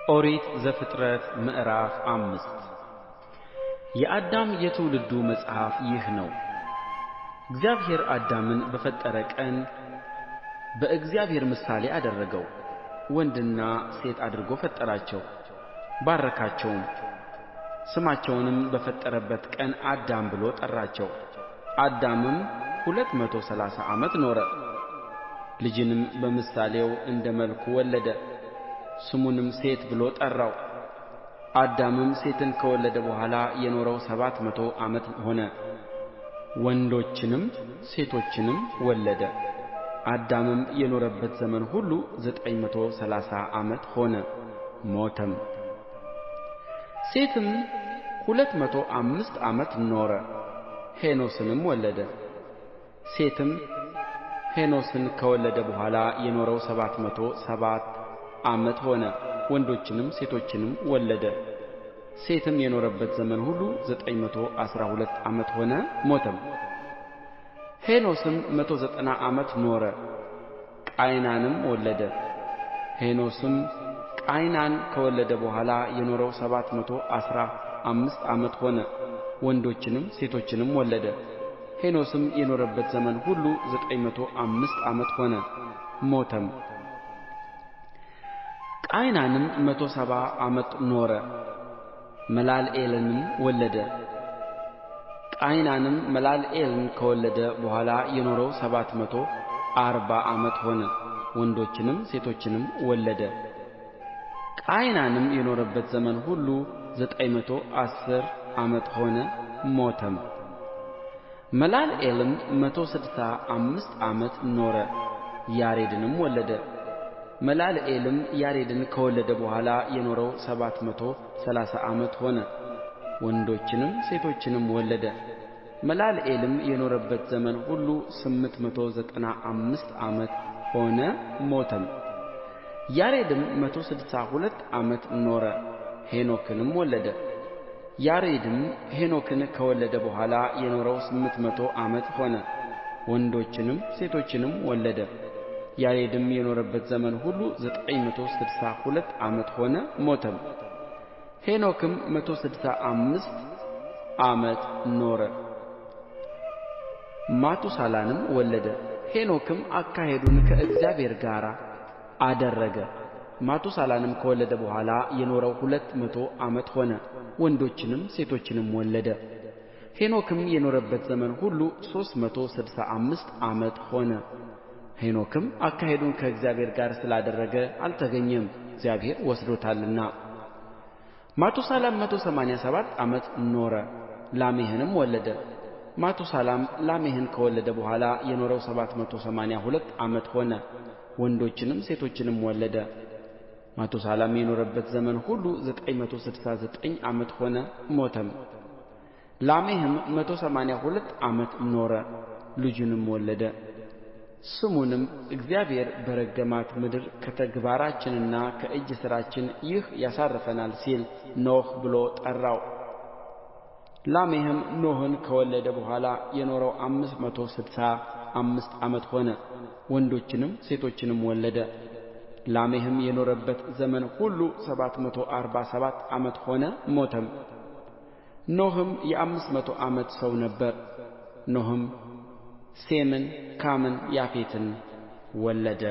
ኦሪት ዘፍጥረት ምዕራፍ 5 የአዳም የትውልዱ መጽሐፍ ይህ ነው። እግዚአብሔር አዳምን በፈጠረ ቀን በእግዚአብሔር ምሳሌ አደረገው፣ ወንድና ሴት አድርጎ ፈጠራቸው፣ ባረካቸውም። ስማቸውንም በፈጠረበት ቀን አዳም ብሎ ጠራቸው። አዳምም 230 ዓመት ኖረ፣ ልጅንም በምሳሌው እንደ መልኩ ወለደ፣ ስሙንም ሴት ብሎ ጠራው። አዳምም ሴትን ከወለደ በኋላ የኖረው 700 ዓመት ሆነ፣ ወንዶችንም ሴቶችንም ወለደ። አዳምም የኖረበት ዘመን ሁሉ 930 ዓመት ሆነ፣ ሞተም። ሴትም 205 ዓመት ኖረ፣ ሄኖስንም ወለደ። ሴትም ሄኖስን ከወለደ በኋላ የኖረው 707 ዓመት ሆነ፣ ወንዶችንም ሴቶችንም ወለደ። ሴትም የኖረበት ዘመን ሁሉ 912 ዓመት ሆነ፣ ሞተም። ሄኖስም 190 ዓመት ኖረ፣ ቃይናንም ወለደ። ሄኖስም ቃይናን ከወለደ በኋላ የኖረው 715 ዓመት ሆነ፣ ወንዶችንም ሴቶችንም ወለደ። ሄኖስም የኖረበት ዘመን ሁሉ 905 ዓመት ሆነ፣ ሞተም። ቃይናንም 170 ዓመት ኖረ፣ መላልኤልንም ወለደ። ቃይናንም መላልኤልን ከወለደ በኋላ የኖረው 740 ዓመት ሆነ፣ ወንዶችንም ሴቶችንም ወለደ። ቃይናንም የኖረበት ዘመን ሁሉ 910 ዓመት ሆነ፣ ሞተም። መላልኤልም 165 ዓመት ኖረ፣ ያሬድንም ወለደ። መላልኤልም ያሬድን ከወለደ በኋላ የኖረው 730 ዓመት ሆነ፣ ወንዶችንም ሴቶችንም ወለደ። መላልኤልም የኖረበት ዘመን ሁሉ 895 ዓመት ሆነ፣ ሞተም። ያሬድም 162 ዓመት ኖረ፣ ሄኖክንም ወለደ። ያሬድም ሄኖክን ከወለደ በኋላ የኖረው 800 ዓመት ሆነ፣ ወንዶችንም ሴቶችንም ወለደ። ያሬድም የኖረበት ዘመን ሁሉ 962 ዓመት ሆነ፣ ሞተም። ሄኖክም 165 ዓመት ኖረ፣ ማቱሳላንም ወለደ። ሄኖክም አካሄዱን ከእግዚአብሔር ጋር አደረገ። ማቱሳላንም ከወለደ በኋላ የኖረው 200 ዓመት ሆነ፣ ወንዶችንም ሴቶችንም ወለደ። ሄኖክም የኖረበት ዘመን ሁሉ 365 ዓመት ሆነ። ሄኖክም አካሄዱን ከእግዚአብሔር ጋር ስላደረገ አልተገኘም፣ እግዚአብሔር ወስዶታልና። ማቱሳላም 187 ዓመት ኖረ፣ ላሜሕንም ወለደ። ማቱሳላም ላሜሕን ከወለደ በኋላ የኖረው 782 ዓመት ሆነ፣ ወንዶችንም ሴቶችንም ወለደ። ማቱሳላም የኖረበት ዘመን ሁሉ 969 ዓመት ሆነ፣ ሞተም። ላሜሕም 182 ዓመት ኖረ፣ ልጅንም ወለደ። ስሙንም እግዚአብሔር በረገማት ምድር ከተግባራችንና ከእጅ ሥራችን ይህ ያሳርፈናል ሲል ኖኅ ብሎ ጠራው። ላሜሕም ኖኅን ከወለደ በኋላ የኖረው 565 ዓመት ሆነ፣ ወንዶችንም ሴቶችንም ወለደ። ላሜሕም የኖረበት ዘመን ሁሉ 747 ዓመት ሆነ፣ ሞተም። ኖኅም የ500 ዓመት ሰው ነበረ። ኖኅም ሴምን፣ ካምን፣ ያፌትን ወለደ።